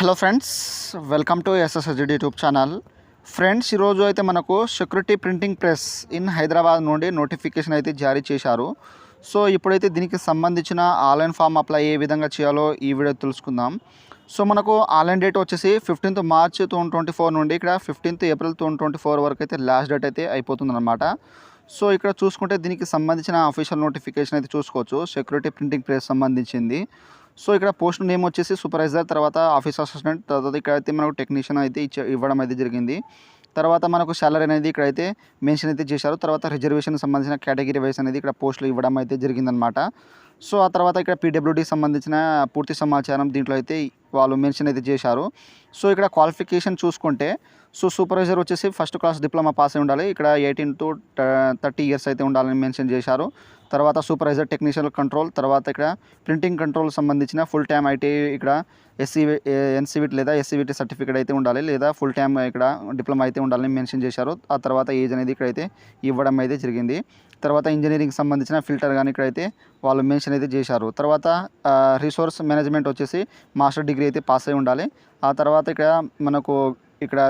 Hello friends, welcome to SSZ YouTube channel. Friends, ఈరోజు అయితే మనకు security printing press in Hyderabad నుండి నోటిఫికేషన్ అయితే జారీ చేశారు. సో ఇప్పుడైతే దీనికి సంబంధించిన ఆన్లైన్ ఫామ్ అప్లై ఏ విధంగా చేయాలో ఈ వీడియో తెలుసుకుందాం. సో మనకు ఆన్లైన్ డేట్ వచ్చేసి 15th March 2024 నుండి ఇక్కడ 15th April 2024 వరకు అయితే లాస్ట్ డేట్ అయితే అయిపోతుందన్నమాట. సో ఇక్కడ చూసుకుంటే దీనికి సంబంధించిన అఫీషియల్ నోటిఫికేషన్ అయితే చూసుకోవచ్చు. సెక్యూరిటీ ప్రింటింగ్ ప్రెస్ సంబంధించింది. సో ఇక్కడ పోస్ట్ నేమ్ వచ్చేసి సూపర్వైజర్, తర్వాత ఆఫీస్ అసిస్టెంట్, తర్వాత ఇక్కడైతే మనకు టెక్నీషియన్ అయితే ఇవ్వడం అయితే జరిగింది. తర్వాత మనకు సాలరీ అనేది ఇక్కడైతే మెన్షన్ అయితే చేశారు. తర్వాత రిజర్వేషన్ సంబంధించిన కేటగిరీ వైస్ అనేది ఇక్కడ పోస్టులు ఇవ్వడం అయితే జరిగిందనమాట. సో ఆ తర్వాత ఇక్కడ పీడబ్ల్యూడీ సంబంధించిన పూర్తి సమాచారం దీంట్లో అయితే వాళ్ళు మెన్షన్ అయితే చేశారు. సో ఇక్కడ క్వాలిఫికేషన్ చూసుకుంటే సూపర్వైజర్ వచ్చేసి ఫస్ట్ క్లాస్ డిప్లొమా పాస్ అయి ఉండాలి. ఇక్కడ 18 to 30 years అయితే ఉండాలని మెన్షన్ చేశారు. తర్వాత సూపర్వైజర్ టెక్నీషియన్ కంట్రోల్, తర్వాత ఇక్కడ ప్రింటింగ్ కంట్రోల్ సంబంధించిన ఫుల్ టైమ్ ఐటీ ఇక్కడ ఎన్సీవీటీ లేదా ఎస్సీవీటీ సర్టిఫికేట్ అయితే ఉండాలి, లేదా ఫుల్ టైమ్ ఇక్కడ డిప్లొమా అయితే ఉండాలని మెన్షన్ చేశారు. ఆ తర్వాత ఏజ్ అనేది ఇక్కడైతే ఇవ్వడం అయితే జరిగింది. తర్వాత ఇంజనీరింగ్ సంబంధించిన ఫిల్టర్ కానీ ఇక్కడైతే వాళ్ళు మెన్షన్ అయితే చేశారు. తర్వాత రిసోర్స్ మేనేజ్మెంట్ వచ్చేసి మాస్టర్ డిగ్రీ అయితే పాస్ అయి ఉండాలి. ఆ తర్వాత ఇక్కడ మనకు ఇక్కడ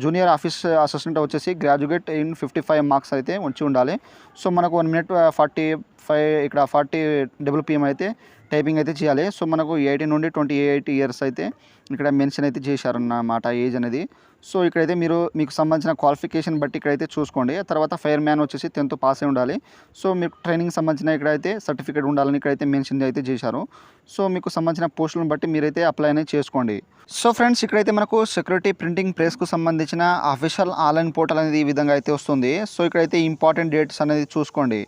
జూనియర్ ఆఫీస్ అసిస్టెంట్ వచ్చేసి గ్రాడ్యుయేట్ ఇన్ 55 మార్క్స్ అయితే వచ్చి ఉండాలి. సో మనకు 1 minute 45 ఇక్కడ 40 WPM అయితే టైపింగ్ అయితే చేయాలి. సో మనకు 18 నుండి 28 years అయితే ఇక్కడ మెన్షన్ అయితే చేశారన్నమాట ఏజ్ అనేది. సో ఇక్కడైతే మీకు సంబంధించిన క్వాలిఫికేషన్ బట్టి ఇక్కడైతే చూసుకోండి. తర్వాత ఫైర్ మ్యాన్ వచ్చేసి 10th పాస్ అయి ఉండాలి. సో మీకు ట్రైనింగ్ సంబంధించిన ఇక్కడైతే సర్టిఫికేట్ ఉండాలని ఇక్కడైతే మెన్షన్ అయితే చేశారు. సో మీకు సంబంధించిన పోస్టులను బట్టి మీరైతే అప్లై అనేది చేసుకోండి. సో ఫ్రెండ్స్, ఇక్కడైతే మనకు సెక్యూరిటీ ప్రింటింగ్ ప్రెస్కు సంబంధించిన అఫీషియల్ ఆన్లైన్ పోర్టల్ అనేది ఈ విధంగా అయితే వస్తుంది. సో ఇక్కడైతే ఇంపార్టెంట్ డేట్స్ అనేది చూసుకోండి.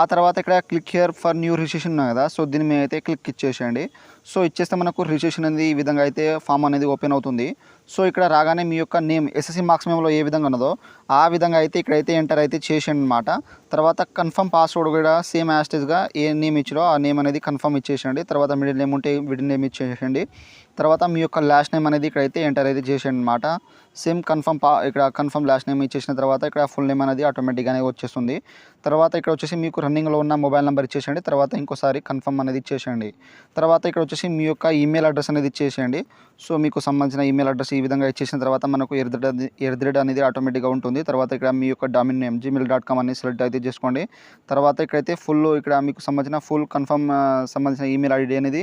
ఆ తర్వాత ఇక్కడ click here for new registration ఉన్నాయి కదా, సో దీని మీద అయితే క్లిక్ ఇచ్చేసేయండి. సో ఇచ్చేస్తే మనకు రిజిస్ట్రేషన్ అనేది ఈ విధంగా అయితే ఫామ్ అనేది ఓపెన్ అవుతుంది. సో ఇక్కడ రాగానే మీ యొక్క నేమ్ ఎస్ఎస్సి మార్క్స్ మేమోలో ఏ విధంగా ఉన్నదో ఆ విధంగా అయితే ఇక్కడైతే ఎంటర్ అయితే చేసేయండి అనమాట. తర్వాత కన్ఫర్మ్ పాస్వర్డ్ కూడా సేమ్ యాస్టేజ్గా ఏ నేమ్ ఇచ్చారో ఆ నేమ్ అనేది కన్ఫర్మ్ ఇచ్చేసేయండి. తర్వాత మిడిల్ నేమ్ ఉంటే మిడిల్ నేమ్ ఇచ్చేసేయండి. తర్వాత మీ యొక్క లాస్ట్ నేమ్ అనేది ఇక్కడైతే ఎంటర్ అయితే చేసేయండి అనమాట. సేమ్ ఇక్కడ కన్ఫర్మ్ లాస్ట్ నేమ్ ఇచ్చేసిన తర్వాత ఇక్కడ ఫుల్ నేమ్ అనేది ఆటోమేటిక్గానే వచ్చేస్తుంది. తర్వాత ఇక్కడ వచ్చేసి మీకు రన్నింగ్లో ఉన్న మొబైల్ నెంబర్ ఇచ్చేసేయండి. తర్వాత ఇంకోసారి కన్ఫర్మ్ అనేది ఇచ్చేసేయండి. తర్వాత ఇక్కడ వచ్చేసి మీ యొక్క ఈమెయిల్ అడ్రస్ అనేది ఇచ్చేసేయండి. సో మీకు సంబంధించిన ఈమెయిల్ అడ్రస్ ఈ విధంగా ఇచ్చేసిన తర్వాత మనకు ఎర్ద్రెడ్ అనేది ఆటోమేటిక్గా ఉంటుంది. తర్వాత ఇక్కడ మీ యొక్క డొమైన్ నేమ్ gmail.com అని సెలెక్ట్ అయితే చేసుకోండి. తర్వాత ఇక్కడైతే ఇక్కడ మీకు సంబంధించిన ఫుల్ కన్ఫర్మ్ సంబంధించిన ఈమెయిల్ ఐడి అనేది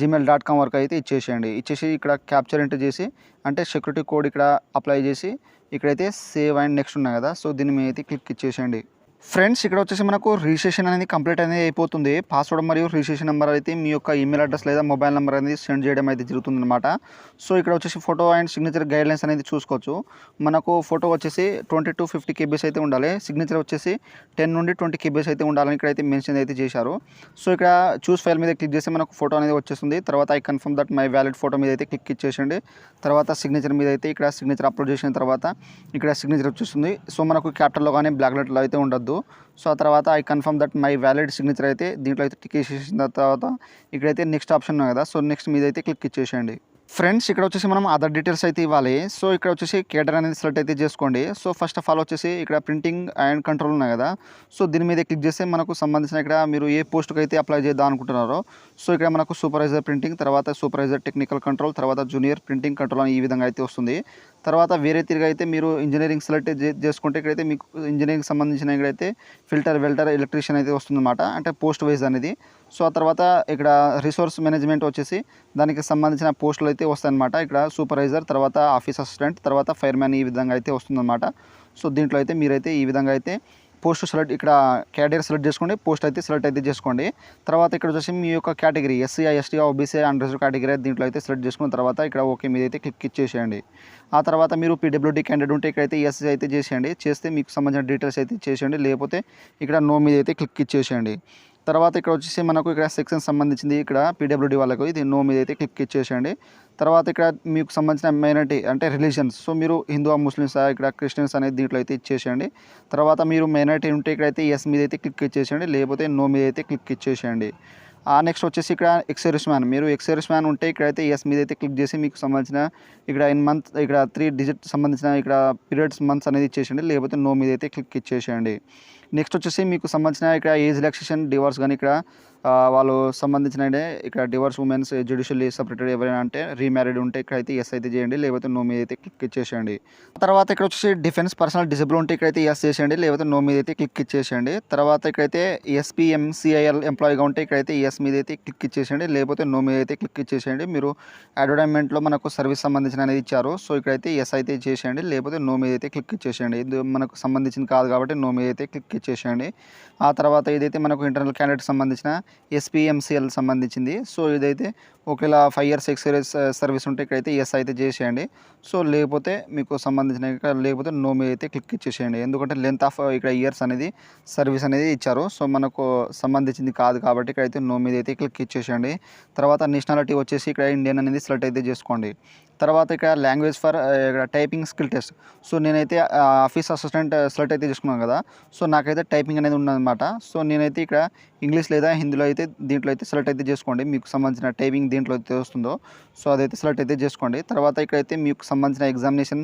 gmail.com వరకు అయితే ఇచ్చేసేయండి. ఇచ్చేసి ఇక్కడ క్యాప్చర్ ఎంటర్ చేసి అంటే సెక్యూరిటీ కోడ్ ఇక్కడ అప్లై చేసి ఇక్కడైతే సేవ్ అండ్ నెక్స్ట్ ఉన్నాయి కదా, సో దీని మీద అయితే క్లిక్ ఇచ్చేసేయండి. ఫ్రెండ్స్, ఇక్కడ వచ్చేసి మనకు రిజిస్ట్రేషన్ అనేది కంప్లీట్ అనేది అయిపోతుంది. పాస్వర్డ్ మరియు రిజిస్ట్రేషన్ నెంబర్ అయితే మీ యొక్క ఈమెయిల్ అడ్రస్ లేదా మొబైల్ నెంబర్ అనేది సెండ్ చేయడం అయితే జరుగుతుందన్నమాట. సో ఇక్కడ వచ్చేసి ఫోటో అండ్ సిగ్నేచర్ గైడ్లైన్స్ అనేది చూసుకోవచ్చు. మనకు ఫోటో వచ్చేసి 20 to 50 kbs అయితే ఉండాలి. సిగ్నేచర్ వచ్చేసి 10 నుండి 20 kbs అయితే ఉండాలని ఇక్కడైతే మెన్షన్ అయితే చేశారు. సో ఇక్కడ చూస్ ఫైల్ మీద క్లిక్ చేస్తే మనకు ఫోటో అనేది వచ్చేస్తుంది. తర్వాత I confirm that my valid photo మీద అయితే క్లిక్ ఇచ్చేసండి. తర్వాత సిగ్నేచర్ మీద అయితే ఇక్కడ సిగ్నేచర్ అప్లోడ్ చేసిన తర్వాత ఇక్కడ సిగ్నేచర్ వచ్చేస్తుంది. సో మనకు క్యాపిటల్లో కానీ బ్లాక్ లెటర్లో అయితే ఉండదు. సో ఆ తర్వాత I confirm that my valid signature అయితే దీంట్లో అయితే టిక్ చేసేసిన తర్వాత ఇక్కడైతే నెక్స్ట్ ఆప్షన్ ఉంది కదా, సో నెక్స్ట్ మీద అయితే క్లిక్ ఇచ్చేసేయండి. ఫ్రెండ్స్, ఇక్కడ వచ్చేసి మనం అదర్ డీటెయిల్స్ అయితే ఇవ్వాలి. సో ఇక్కడ వచ్చేసి కేటర్ అనేది సెలెక్ట్ అయితే చేసుకోండి. సో ఫస్ట్ ఆఫ్ ఆల్ వచ్చేసి ఇక్కడ ప్రింటింగ్ అండ్ కంట్రోల్ ఉన్నాయి కదా, సో దీని మీద క్లిక్ చేస్తే మనకు సంబంధించిన ఇక్కడ మీరు ఏ పోస్ట్కి అయితే అప్లై చేద్దాం అనుకుంటున్నారో సో ఇక్కడ మనకు సూపర్వైజర్ ప్రింటింగ్, తర్వాత సూపర్వైజర్ టెక్నికల్ కంట్రోల్, తర్వాత జూనియర్ ప్రింటింగ్ కంట్రోల్ అని ఈ విధంగా అయితే వస్తుంది. తర్వాత వేరే తిరిగి అయితే మీరు ఇంజనీరింగ్ సెలెక్ట్ చేసుకుంటే ఇక్కడైతే మీకు ఇంజనీరింగ్ సంబంధించిన ఇక్కడైతే ఫిల్టర్, వెల్డర్, ఎలక్ట్రీషియన్ అయితే వస్తుందన్నమాట, అంటే పోస్ట్ వైజ్ అనేది. సో ఆ తర్వాత ఇక్కడ రిసోర్స్ మేనేజ్మెంట్ వచ్చేసి దానికి సంబంధించిన పోస్టులు అయితే వస్తాయన్నమాట. ఇక్కడ సూపర్వైజర్, తర్వాత ఆఫీస్ అసిస్టెంట్, తర్వాత ఫైర్ మ్యాన్ ఈ విధంగా అయితే వస్తుందన్నమాట. సో దీంట్లో అయితే మీరైతే ఈ విధంగా అయితే పోస్ట్ సెలెక్ట్ ఇక్కడ కేటగిరీ సెలెక్ట్ చేసుకోండి, పోస్ట్ అయితే సెలెక్ట్ అయితే చేసుకోండి. తర్వాత ఇక్కడ వచ్చేసి మీ యొక్క category SC, ST, OBC and reserve category దీంట్లో అయితే సెలెక్ట్ చేసుకున్న తర్వాత ఇక్కడ ఓకే మీద అయితే క్లిక్ ఇచ్చేసేయండి. ఆ తర్వాత మీరు పీడబ్ల్యూడీ క్యాండిడేట్ ఉంటే ఇక్కడైతే ఎస్ అయితే చేసేయండి. చేస్తే మీకు సంబంధించిన డీటెయిల్స్ అయితే చేసేయండి, లేకపోతే ఇక్కడ నో మీద అయితే క్లిక్ ఇచ్చేసేయండి. తర్వాత ఇక్కడ వచ్చేసి మనకు ఇక్కడ సెక్షన్ సంబంధించింది ఇక్కడ పీడబ్ల్యూడీ వాళ్ళకు ఇది నో మీద అయితే క్లిక్ ఇచ్చేసేయండి. తర్వాత ఇక్కడ మీకు సంబంధించిన మైనారిటీ అంటే రిలీజన్స్, సో మీరు హిందూ, ముస్లిమ్స్, ఇక్కడ క్రిస్టియన్స్ అనేది దీంట్లో అయితే ఇచ్చేసేయండి. తర్వాత మీరు మైనారిటీ ఉంటే ఇక్కడైతే ఎస్ మీద అయితే క్లిక్ ఇచ్చేసేయండి, లేకపోతే నో మీద అయితే క్లిక్ ఇచ్చేసేయండి. నెక్స్ట్ వచ్చేసి ఇక్కడ ఎక్సర్విస్ మ్యాన్, మీరు ఎక్సర్విస్ మ్యాన్ ఉంటే ఇక్కడైతే ఎస్ మీద అయితే క్లిక్ చేసి మీకు సంబంధించిన ఇక్కడ ఇన్ మంత్ ఇక్కడ 3 digit సంబంధించిన ఇక్కడ పీరియడ్స్ మంత్స్ అనేది ఇచ్చేసేయండి, లేకపోతే నో మీద అయితే క్లిక్ ఇచ్చేసేయండి. నెక్స్ట్ వచ్చేసి మీకు సంబంధించిన ఇక్కడ ఏజ్ రిలాక్సేషన్ డివోర్స్ కానీ ఇక్కడ వాళ్ళు సంబంధించిన ఇక్కడ డివోర్స్ ఉమెన్స్ జ్యుడిషియల్లీ సపరేటెడ్ ఎవరైనా అంటే రీమ్యారీడ్ ఉంటే ఇక్కడైతే ఎస్ అయితే చేయండి, లేకపోతే నో మీద అయితే క్లిక్ ఇచ్చేసేయండి. తర్వాత ఇక్కడ వచ్చేసి డిఫెన్స్ పర్సనల్ డిజబుల్ ఉంటే ఇక్కడైతే ఎస్ చేసేయండి, లేకపోతే నో మీద అయితే క్లిక్ ఇచ్చేసేయండి. తర్వాత ఇక్కడైతే ఎస్పీఎంసీఐఎల్ ఎంప్లాయీగా ఉంటే ఇక్కడైతే ఎస్ మీద అయితే క్లిక్ ఇచ్చేసేయండి, లేకపోతే నో మీద అయితే క్లిక్ ఇచ్చేసేయండి. మీరు అడ్వర్టైజ్మెంట్లో మనకు సర్వీస్ సంబంధించిన అనేది ఇచ్చారు, సో ఇక్కడైతే ఎస్ అయితే చేసేయండి, లేకపోతే నో మీద అయితే క్లిక్ ఇచ్చేసేయండి. ఇది మనకు సంబంధించింది కాదు కాబట్టి నో మీద అయితే క్లిక్ ఇచ్చేసేయండి. ఆ తర్వాత ఇదైతే మనకు ఇంటర్నల్ క్యాండిడేట్ సంబంధించిన ఎస్పీఎంసీఎల్ సంబంధించింది. సో ఇదైతే ఒకవేళ 5 years ఎక్స్పీరియన్స్ సర్వీస్ ఉంటే ఇక్కడైతే ఎస్ అయితే చేసేయండి. సో లేకపోతే మీకు సంబంధించిన లేకపోతే నో మీద అయితే క్లిక్ ఇచ్చేసేయండి. ఎందుకంటే లెంత్ ఆఫ్ ఇక్కడ ఇయర్స్ అనేది సర్వీస్ అనేది ఇచ్చారు, సో మనకు సంబంధించింది కాదు కాబట్టి ఇక్కడైతే నో మీద అయితే క్లిక్ ఇచ్చేసేయండి. తర్వాత నేషనాలిటీ వచ్చేసి ఇక్కడ ఇండియన్ అనేది సెలెక్ట్ అయితే చేసుకోండి. తర్వాత ఇక్కడ లాంగ్వేజ్ ఫర్ ఇక్కడ టైపింగ్ స్కిల్ టెస్ట్. సో నేనైతే ఆఫీస్ అసిస్టెంట్ సెలెక్ట్ అయితే చేసుకున్నాను కదా, సో నాకైతే టైపింగ్ అనేది ఉన్నదన్నమాట. సో నేనైతే ఇక్కడ ఇంగ్లీష్ లేదా హిందీలో అయితే దీంట్లో అయితే సెలెక్ట్ అయితే చేసుకోండి. మీకు సంబంధించిన టైపింగ్ దీంట్లో అయితే వస్తుందో సో అదైతే సెలెక్ట్ అయితే చేసుకోండి. తర్వాత ఇక్కడైతే మీకు సంబంధించిన ఎగ్జామినేషన్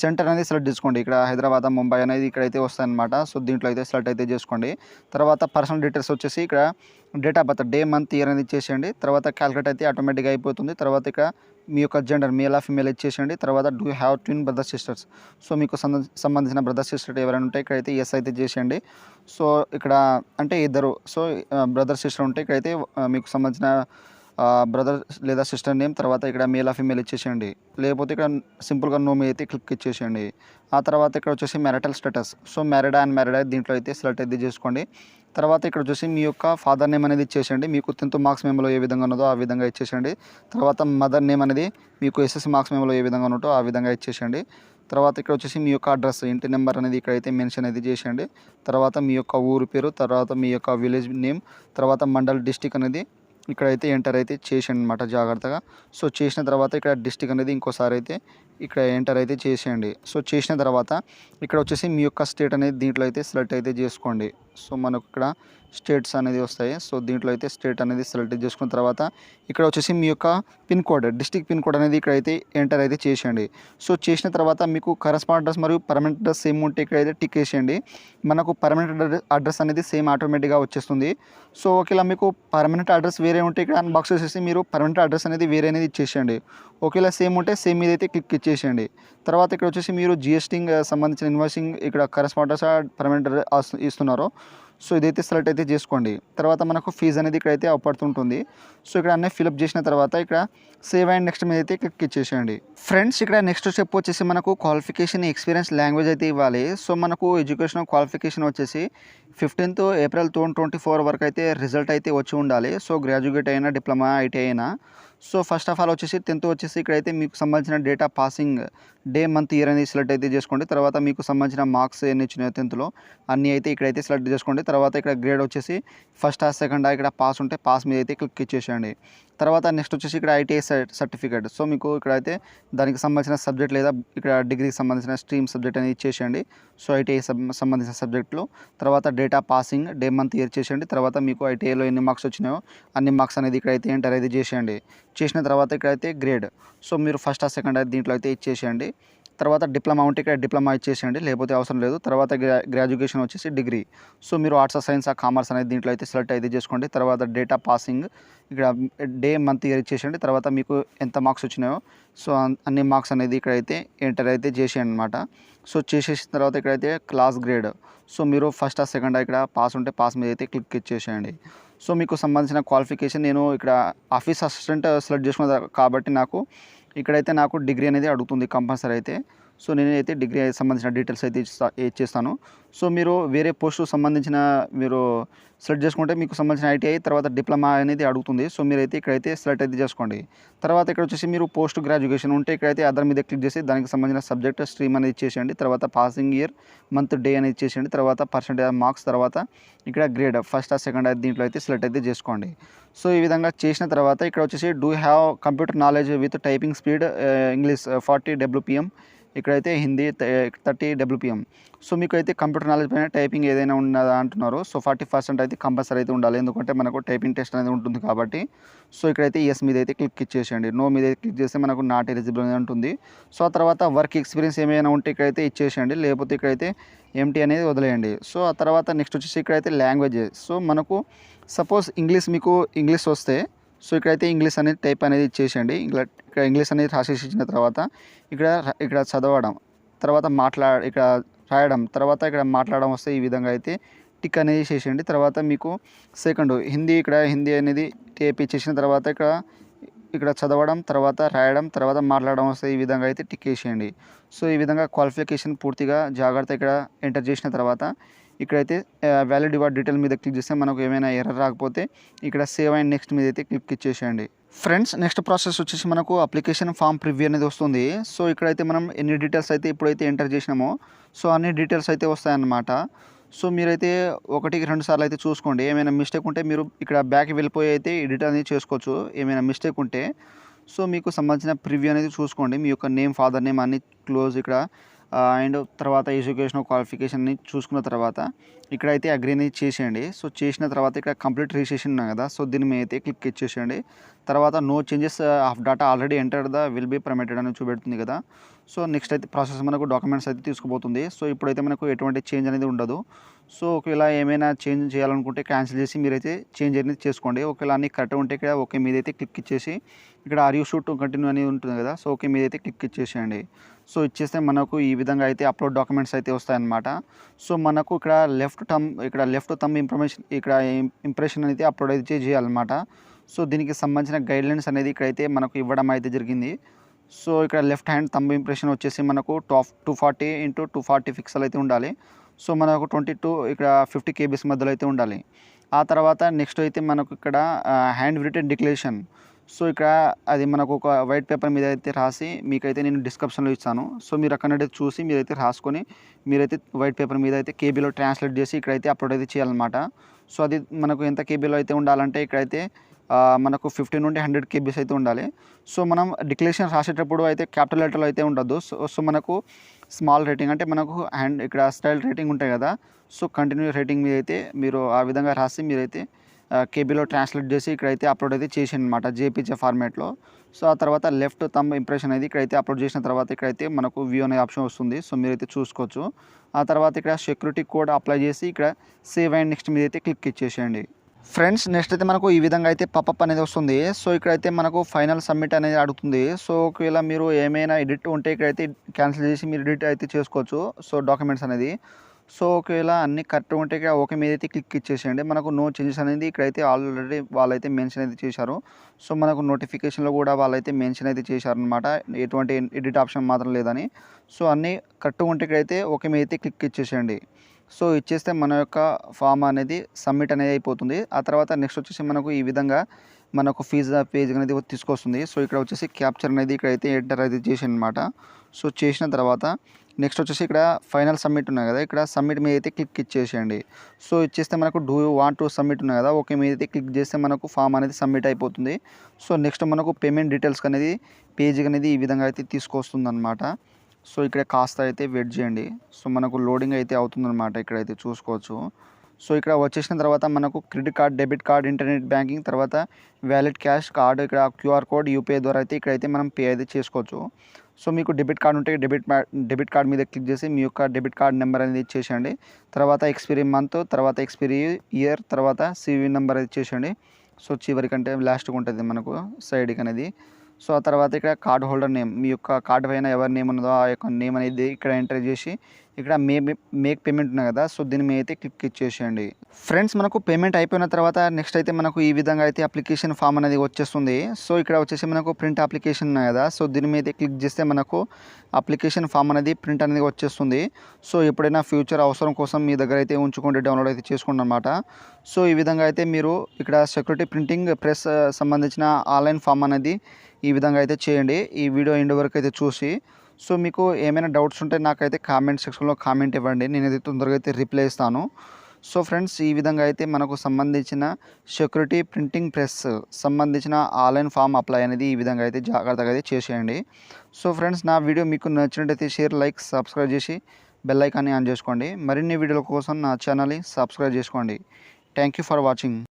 సెంటర్ అనేది సెలెక్ట్ చేసుకోండి. ఇక్కడ హైదరాబాద్, ముంబై అనేది ఇక్కడైతే వస్తాయన్నమాట. సో దీంట్లో అయితే సెలెక్ట్ అయితే చేసుకోండి. తర్వాత పర్సనల్ డీటెయిల్స్ వచ్చేసి ఇక్కడ date of birth, day, month, year అనేది ఇచ్చేసేయండి. తర్వాత క్యాలిక్యులేట్ అయితే ఆటోమేటిక్గా అయిపోతుంది. తర్వాత ఇక్కడ మీ యొక్క జెండర్ మేల్ ఆ ఫీమేల్ ఇచ్చేసేయండి. తర్వాత do have twin brother sisters. So మీకు సంబంధించిన బ్రదర్ సిస్టర్ ఎవరైనా ఉంటే ఇక్కడైతే ఎస్ అయితే చేసేయండి. సో ఇక్కడ అంటే ఇద్దరు, సో బ్రదర్ సిస్టర్ ఉంటే ఇక్కడైతే మీకు సంబంధించిన బ్రదర్ లేదా సిస్టర్ నేమ్, తర్వాత ఇక్కడ మేల్ ఆ ఫీమేల్ ఇచ్చేసేయండి, లేకపోతే ఇక్కడ సింపుల్గా నో మీద అయితే క్లిక్ ఇచ్చేసేయండి. ఆ తర్వాత ఇక్కడ వచ్చేసి marital status. So married and married దీంట్లో అయితే సెలెక్ట్ అయితే చేసుకోండి. తర్వాత ఇక్కడ వచ్చేసి మీ యొక్క ఫాదర్ నేమ్ అనేది ఇచ్చేసేయండి. మీకు 10th మార్క్స్ మెమోలో ఏ విధంగా ఉన్నదో ఆ విధంగా ఇచ్చేసేయండి. తర్వాత మదర్ నేమ్ అనేది మీకు ఎస్ఎస్సి మార్క్స్ మెమోలో ఏ విధంగా ఉన్నదో ఆ విధంగా ఇచ్చేసేయండి. తర్వాత ఇక్కడ వచ్చేసి మీ యొక్క అడ్రస్, ఇంటి నెంబర్ అనేది ఇక్కడైతే మెన్షన్ అయితే చేసేయండి. తర్వాత మీ యొక్క ఊరు పేరు, తర్వాత మీ యొక్క విలేజ్ నేమ్, తర్వాత మండల్ డిస్టిక్ అనేది ఇక్కడైతే ఎంటర్ అయితే చేసేయండి అనమాట జాగ్రత్తగా. సో చేసిన తర్వాత ఇక్కడ డిస్టిక్ అనేది ఇంకోసారి అయితే ఇక్కడ ఎంటర్ అయితే చేసేయండి. సో చేసిన తర్వాత ఇక్కడ వచ్చేసి మీ యొక్క స్టేట్ అనేది దీంట్లో అయితే సెలెక్ట్ అయితే చేసుకోండి. సో మనకు ఇక్కడ స్టేట్స్ అనేది వస్తాయి. సో దీంట్లో అయితే స్టేట్ అనేది సెలెక్ట్ చేసుకున్న తర్వాత ఇక్కడ వచ్చేసి మీ యొక్క pin code, district pin code అనేది ఇక్కడైతే ఎంటర్ అయితే చేసేయండి. సో చేసిన తర్వాత మీకు కరెస్పాండ్ అడ్రస్ మరియు పర్మనెంట్ అడ్రస్ సేమ్ ఉంటే ఇక్కడైతే టిక్ వేసేయండి. మనకు పర్మనెంట్ అడ్రస్ అనేది సేమ్ ఆటోమేటిక్గా వచ్చేస్తుంది. సో ఒకవేళ మీకు పర్మనెంట్ అడ్రస్ వేరే ఉంటే ఇక్కడ అన్బాక్స్ చేసేసి మీరు పర్మనెంట్ అడ్రస్ అనేది వేరే అనేది ఇచ్చేసేయండి. ఒకవేళ సేమ్ ఉంటే సేమ్ మీద అయితే క్లిక్ ఇచ్చేసేయండి. తర్వాత ఇక్కడ వచ్చేసి మీరు జిఎస్టీ సంబంధించిన ఇన్వాయిసింగ్ ఇక్కడ కరెస్పాండెన్స్ పర్మనెంట్ ఇస్తున్నారు. సో ఇదైతే సెలెక్ట్ అయితే చేసుకోండి. తర్వాత మనకు ఫీజు అనేది ఇక్కడైతే అవపడుతుంటుంది. సో ఇక్కడ అన్నీ ఫిలప్ చేసిన తర్వాత ఇక్కడ సేవ్ అండ్ నెక్స్ట్ మీద అయితే క్లిక్ ఇచ్చేసేయండి. ఫ్రెండ్స్ ఇక్కడ నెక్స్ట్ స్టెప్ వచ్చేసి మనకు క్వాలిఫికేషన్, ఎక్స్పీరియన్స్, లాంగ్వేజ్ అయితే ఇవ్వాలి. సో మనకు ఎడ్యుకేషన్ క్వాలిఫికేషన్ వచ్చేసి 15th April 2024 వరకు అయితే రిజల్ట్ అయితే వచ్చి ఉండాలి. సో గ్రాడ్యుయేట్ అయినా, డిప్లొమా, ఐటీ అయినా. సో ఫస్ట్ ఆఫ్ ఆల్ వచ్చేసి 10th వచ్చేసి ఇక్కడైతే మీకు సంబంధించిన data passing, day, month, year అనేది సెలెక్ట్ అయితే చేసుకోండి. తర్వాత మీకు సంబంధించిన మార్క్స్ ఎన్ని వచ్చినాయో 10thలో అన్నీ అయితే ఇక్కడైతే సెలెక్ట్ చేసుకోండి. తర్వాత ఇక్కడ గ్రేడ్ వచ్చేసి ఫస్ట్ సెకండ్ ఇక్కడ పాస్ ఉంటే పాస్ మీద అయితే క్లిక్ ఇచ్చేసేయండి. తర్వాత నెక్స్ట్ వచ్చేసి ఇక్కడ ఐటీఐ సర్టిఫికేట్. సో మీకు ఇక్కడైతే దానికి సంబంధించిన సబ్జెక్ట్ లేదా ఇక్కడ డిగ్రీకి సంబంధించిన స్ట్రీమ్ సబ్జెక్ట్ అనేది ఇచ్చేసేయండి. సో ఐటీఐ సంబంధించిన సబ్జెక్టులు. తర్వాత data passing, day, month, year చేసేయండి. తర్వాత మీకు ఐటీఐలో ఎన్ని మార్క్స్ వచ్చినాయో అన్ని మార్క్స్ అనేది ఇక్కడైతే ఎంటర్ అయితే చేసేయండి. చేసిన తర్వాత ఇక్కడైతే గ్రేడ్. సో మీరు ఫస్ట్ సెకండ్ దీంట్లో అయితే ఇచ్చేసేయండి. తర్వాత డిప్లొమా ఉంటే ఇక్కడ డిప్లొమా ఇచ్చేసేయండి, లేకపోతే అవసరం లేదు. తర్వాత గ్రాడ్యుయేషన్ వచ్చేసి డిగ్రీ. సో మీరు ఆర్ట్స్, సైన్స్, కామర్స్ అనేది దీంట్లో అయితే సెలెక్ట్ అయితే చేసుకోండి. తర్వాత డేటా పాసింగ్ ఇక్కడ డే, మంత్, ఇయర్ ఇచ్చేసేయండి. తర్వాత మీకు ఎంత మార్క్స్ వచ్చినాయో సో అన్ని మార్క్స్ అనేది ఇక్కడైతే ఎంటర్ అయితే చేసేయండి అనమాట. సో చేసేసిన తర్వాత ఇక్కడైతే క్లాస్ గ్రేడ్. సో మీరు ఫస్ట్ సెకండ్ ఇక్కడ పాస్ ఉంటే పాస్ మీద అయితే క్లిక్ ఇచ్చేసేయండి. సో మీకు సంబంధించిన క్వాలిఫికేషన్ నేను ఇక్కడ ఆఫీస్ అసిస్టెంట్ సెలెక్ట్ చేసుకున్న కాబట్టి నాకు ఇక్కడైతే నాకు డిగ్రీ అనేది అడుగుతుంది కంపల్సరీ అయితే. సో నేనైతే డిగ్రీ సంబంధించిన డీటెయిల్స్ అయితే ఇచ్చేస్తాను. సో మీరు వేరే పోస్టు సంబంధించిన మీరు సెలెక్ట్ చేసుకుంటే మీకు సంబంధించిన ఐటీఐ తర్వాత డిప్లొమా అనేది అడుగుతుంది. సో మీరైతే ఇక్కడైతే సెలెక్ట్ అయితే చేసుకోండి. తర్వాత ఇక్కడ వచ్చేసి మీరు పోస్ట్ గ్రాడ్యుయేషన్ ఉంటే ఇక్కడైతే అదర్ మీద క్లిక్ చేసి దానికి సంబంధించిన సబ్జెక్ట్, స్ట్రీమ్ అనేది ఇచ్చేసేయండి. తర్వాత పాసింగ్ ఇయర్, మంత్, డే అనేది ఇచ్చేసేయండి. తర్వాత పర్సెంటేజ్ మార్క్స్, తర్వాత ఇక్కడ గ్రేడ్ ఫస్ట్ సెకండ్ దీంట్లో అయితే సెలెక్ట్ అయితే చేసుకోండి. సో ఈ విధంగా చేసిన తర్వాత ఇక్కడ వచ్చేసి do have computer knowledge with typing speed English 40 WPM ఇక్కడైతే హిందీ 30 డబ్ల్యూపీఎం. సో మీకైతే కంప్యూటర్ నాలెడ్జ్ పైన టైపింగ్ ఏదైనా ఉన్నదా అంటున్నారు. సో 40% అయితే కంపల్సరీ అయితే ఉండాలి. ఎందుకంటే మనకు టైపింగ్ టెస్ట్ అనేది ఉంటుంది కాబట్టి. సో ఇక్కడైతే యెస్ మీద అయితే క్లిక్ ఇచ్చేసేయండి. నో మీద క్లిక్ చేస్తే మనకు నాట్ ఎలిజిబుల్ అని ఉంటుంది. సో ఆ తర్వాత వర్క్ ఎక్స్పీరియన్స్ ఏమైనా ఉంటే ఇక్కడైతే ఇచ్చేసేయండి. లేకపోతే ఇక్కడైతే ఎంటీ అనేది వదిలేయండి. సో ఆ తర్వాత నెక్స్ట్ వచ్చేసి ఇక్కడైతే లాంగ్వేజెస్. సో మనకు సపోజ్ మీకు ఇంగ్లీష్ వస్తే సో ఇక్కడైతే ఇంగ్లీష్ అనేది టైప్ అనేది ఇచ్చేసేయండి. ఇక్కడ ఇంగ్లీష్ అనేది రాసేసి ఇచ్చిన తర్వాత ఇక్కడ చదవడం, తర్వాత ఇక్కడ రాయడం, తర్వాత ఇక్కడ మాట్లాడడం వస్తే ఈ విధంగా అయితే టిక్ అనేది చేసేయండి. తర్వాత మీకు సెకండ్ హిందీ అనేది టైప్ ఇచ్చేసిన తర్వాత ఇక్కడ చదవడం, తర్వాత రాయడం, తర్వాత మాట్లాడడం వస్తే ఈ విధంగా అయితే టిక్ వేసేయండి. సో ఈ విధంగా క్వాలిఫికేషన్ పూర్తిగా జాగ్రత్త ఇక్కడ ఎంటర్ చేసిన తర్వాత ఇక్కడైతే వ్యాలిడ్ యువర్ డీటెయిల్ మీద క్లిక్ చేస్తే మనకు ఏమైనా ఎర్రర్ రాకపోతే ఇక్కడ సేవ్ అండ్ నెక్స్ట్ మీద అయితే క్లిక్ ఇచ్చేసేయండి. ఫ్రెండ్స్ నెక్స్ట్ ప్రాసెస్ వచ్చేసి మనకు అప్లికేషన్ ఫామ్ ప్రివ్యూ అనేది వస్తుంది. సో ఇక్కడైతే మనం ఎన్ని డీటెయిల్స్ అయితే ఇప్పుడైతే ఎంటర్ చేసినామో సో అన్ని డీటెయిల్స్ అయితే వస్తాయన్నమాట. సో మీరైతే 1-2 సార్లు అయితే చూసుకోండి. ఏమైనా మిస్టేక్ ఉంటే మీరు ఇక్కడ బ్యాక్ వెళ్ళిపోయి అయితే ఎడిట్ అనేది చేసుకోవచ్చు ఏమైనా మిస్టేక్ ఉంటే. సో మీకు సంబంధించిన ప్రివ్యూ అనేది చూసుకోండి. మీ యొక్క నేమ్, ఫాదర్ నేమ్ అన్ని క్లోజ్ ఇక్కడ అండ్ తర్వాత ఎడ్యుకేషన్ క్వాలిఫికేషన్ని చూసుకున్న తర్వాత ఇక్కడైతే అగ్రీ అనేది చేసేయండి. సో చేసిన తర్వాత ఇక్కడ కంప్లీట్ రిజిస్ట్రేషన్ ఉన్నాయి కదా, సో దీని మీద అయితే క్లిక్ ఇచ్చేసేయండి. తర్వాత no changes of data already entered will be permitted అని చూపెడుతుంది కదా. సో నెక్స్ట్ అయితే ప్రాసెస్ మనకు డాక్యుమెంట్స్ అయితే తీసుకుపోతుంది. సో ఇప్పుడైతే మనకు ఎటువంటి చేంజ్ అనేది ఉండదు. సో ఒకవేళ ఏమైనా చేంజ్ చేయాలనుకుంటే క్యాన్సిల్ చేసి మీరైతే చేంజ్ అనేది చేసుకోండి. ఒకవేళ అన్ని కరెక్ట్ ఉంటే ఇక్కడ ఓకే మీదైతే క్లిక్ ఇచ్చేసి ఇక్కడ ఆర్ యూ షూట్ కంటిన్యూ అనేది ఉంటుంది కదా, సో ఓకే మీదైతే క్లిక్ ఇచ్చేసేయండి. సో ఇచ్చేస్తే మనకు ఈ విధంగా అయితే అప్లోడ్ డాక్యుమెంట్స్ అయితే వస్తాయన్నమాట. సో మనకు ఇక్కడ లెఫ్ట్ థంబ్ ఇంప్రెషన్ అయితే అప్లోడ్ అయితే చేయాలన్నమాట. సో దీనికి సంబంధించిన గైడ్లైన్స్ అనేది ఇక్కడైతే మనకు ఇవ్వడం అయితే జరిగింది. సో ఇక్కడ లెఫ్ట్ హ్యాండ్ థంబ్ ఇంప్రెషన్ వచ్చేసి మనకు 240x240 పిక్సెల్ అయితే ఉండాలి. సో మనకు 50 కేబీస్ మధ్యలో అయితే ఉండాలి. ఆ తర్వాత నెక్స్ట్ అయితే మనకు ఇక్కడ హ్యాండ్ రిటెన్ డిక్లరేషన్. సో ఇక్కడ అది మనకు ఒక వైట్ పేపర్ మీద అయితే రాసి మీకైతే నేను డిస్క్రిప్షన్లో ఇస్తాను. సో మీరు అక్కడైతే చూసి మీరైతే రాసుకొని మీరైతే వైట్ పేపర్ మీద అయితే కేబీలో ట్రాన్స్లేట్ చేసి ఇక్కడైతే అప్లోడ్ అయితే చేయాలన్నమాట. సో అది మనకు ఎంత కేబీలో అయితే ఉండాలంటే ఇక్కడైతే మనకు 50 నుండి 100 కేబీస్ అయితే ఉండాలి. సో మనం డిక్లరేషన్ రాసేటప్పుడు అయితే క్యాపిటల్ లెటర్లో అయితే ఉండదు. సో మనకు స్మాల్ రేటింగ్ అంటే మనకు ఇక్కడ స్టైల్ రేటింగ్ ఉంటాయి కదా, సో కంటిన్యూ రేటింగ్ మీద అయితే మీరు ఆ విధంగా రాసి మీరైతే కేబీలో ట్రాన్స్లేట్ చేసి ఇక్కడైతే అప్లోడ్ అయితే చేసాను అనమాట జేపీజే ఫార్మాట్లో. సో ఆ తర్వాత లెఫ్ట్ థంబ్ ఇంప్రెషన్ అనేది ఇక్కడైతే అప్లోడ్ చేసిన తర్వాత ఇక్కడైతే మనకు వ్యూ అనే ఆప్షన్ వస్తుంది. సో మీరైతే చూసుకోవచ్చు. ఆ తర్వాత ఇక్కడ సెక్యూరిటీ కోడ్ అప్లై చేసి ఇక్కడ సేవ్ అండ్ నెక్స్ట్ మీద అయితే క్లిక్ ఇచ్చేసేయండి. ఫ్రెండ్స్ నెక్స్ట్ అయితే మనకు ఈ విధంగా అయితే పాపప్ అనేది వస్తుంది. సో ఇక్కడైతే మనకు ఫైనల్ సబ్మిట్ అనేది అడుగుతుంది. సో ఒకవేళ మీరు ఏమైనా ఎడిట్ ఉంటే ఇక్కడైతే క్యాన్సిల్ చేసి మీరు ఎడిట్ అయితే చేసుకోవచ్చు సో డాక్యుమెంట్స్ అనేది. సో ఒకవేళ అన్ని కరెక్ట్గా ఉంటే ఇక్కడ ఓకే మీద అయితే క్లిక్ ఇచ్చేసేయండి. మనకు నో చేంజెస్ అనేది ఇక్కడైతే ఆల్రెడీ వాళ్ళైతే మెన్షన్ అయితే చేశారు. సో మనకు నోటిఫికేషన్లో కూడా వాళ్ళైతే మెన్షన్ అయితే చేశారనమాట, ఎటువంటి ఎడిట్ ఆప్షన్ మాత్రం లేదని. సో అన్నీ కరెక్ట్గా ఉంటే ఇక్కడైతే ఓకే మీద అయితే క్లిక్ ఇచ్చేసేయండి. సో ఇచ్చేస్తే మన యొక్క ఫామ్ అనేది సబ్మిట్ అనేది అయిపోతుంది. ఆ తర్వాత నెక్స్ట్ వచ్చేసి మనకు ఈ విధంగా మనకు ఫీజా పేజ్ అనేది తీసుకొస్తుంది. సో ఇక్కడ వచ్చేసి క్యాప్చర్ అనేది ఇక్కడైతే ఎంటర్ అయితే చేసాను అనమాట. సో చేసిన తర్వాత నెక్స్ట్ వచ్చేసి ఇక్కడ ఫైనల్ సబ్మిట్ ఉన్నాయి కదా, ఇక్కడ సబ్మిట్ మీద అయితే క్లిక్ ఇచ్చేసేయండి. సో ఇచ్చేస్తే మనకు do you want to submit ఉన్నాయి కదా, ఓకే మీద అయితే క్లిక్ చేస్తే మనకు ఫామ్ అనేది సబ్మిట్ అయిపోతుంది. సో నెక్స్ట్ మనకు పేమెంట్ డీటెయిల్స్ అనేది పేజ్ అనేది ఈ విధంగా అయితే తీసుకొస్తుంది అనమాట. సో ఇక్కడ కాస్త అయితే వెయిట్ చేయండి. సో మనకు లోడింగ్ అయితే అవుతుందన్నమాట, ఇక్కడైతే చూసుకోవచ్చు. సో ఇక్కడ వచ్చేసిన తర్వాత మనకు credit card, debit card, internet banking, తర్వాత వ్యాలిడ్ క్యాష్ కార్డు, ఇక్కడ క్యూఆర్ కోడ్, యూపీఐ ద్వారా అయితే ఇక్కడైతే మనం పే అయితే చేసుకోవచ్చు. సో మీకు డెబిట్ కార్డ్ ఉంటే డెబిట్ కార్డ్ మీద క్లిక్ చేసి మీ యొక్క డెబిట్ కార్డ్ నెంబర్ అనేది ఇచ్చేసేయండి. తర్వాత ఎక్స్పైరీ మంత్, తర్వాత ఎక్స్పైరీ ఇయర్, తర్వాత సివి నెంబర్ ఇచ్చేసేయండి. సో చివరికంటే లాస్ట్గా ఉంటుంది మనకు సైడ్కి అనేది. సో ఆ తర్వాత ఇక్కడ కార్డ్ హోల్డర్ నేమ్, మీ యొక్క కార్డు పైన ఎవరి నేమ్ ఉన్నదో ఆ యొక్క నేమ్ అనేది ఇక్కడ ఎంటర్ చేసి ఇక్కడ మేక్ పేమెంట్ ఉన్నాయి కదా, సో దీని మీద అయితే క్లిక్ ఇచ్చేసేయండి. ఫ్రెండ్స్ మనకు పేమెంట్ అయిపోయిన తర్వాత నెక్స్ట్ అయితే మనకు ఈ విధంగా అయితే అప్లికేషన్ ఫామ్ అనేది వచ్చేస్తుంది. సో ఇక్కడ వచ్చేసి మనకు ప్రింట్ అప్లికేషన్ ఉన్నాయి కదా, సో దీని మీద క్లిక్ చేస్తే మనకు అప్లికేషన్ ఫామ్ అనేది ప్రింట్ అనేది వచ్చేస్తుంది. సో ఎప్పుడైనా ఫ్యూచర్ అవసరం కోసం మీ దగ్గర అయితే ఉంచుకోండి, డౌన్లోడ్ అయితే చేసుకోండి అనమాట. సో ఈ విధంగా అయితే మీరు ఇక్కడ సెక్యూరిటీ ప్రింటింగ్ ప్రెస్ సంబంధించిన ఆన్లైన్ ఫామ్ అనేది ఈ విధంగా అయితే చేయండి. ఈ వీడియో ఎండ్ వరకు అయితే చూసి. సో మీకు ఏమైనా డౌట్స్ ఉంటే నాకైతే కామెంట్ సెక్షన్లో కామెంట్ ఇవ్వండి, నేనైతే తొందరగా అయితే రిప్లై ఇస్తాను. సో ఫ్రెండ్స్, ఈ విధంగా అయితే మనకు సంబంధించిన సెక్యూరిటీ ప్రింటింగ్ ప్రెస్ సంబంధించిన ఆన్లైన్ ఫామ్ అప్లై అనేది ఈ విధంగా అయితే జాగ్రత్తగా అయితే చేసేయండి. సో ఫ్రెండ్స్, నా వీడియో మీకు నచ్చినట్టయితే షేర్, లైక్, సబ్స్క్రైబ్ చేసి బెల్ ఐకాన్ని ఆన్ చేసుకోండి. మరిన్ని వీడియోల కోసం నా ఛానల్ని సబ్స్క్రైబ్ చేసుకోండి. Thank you for watching.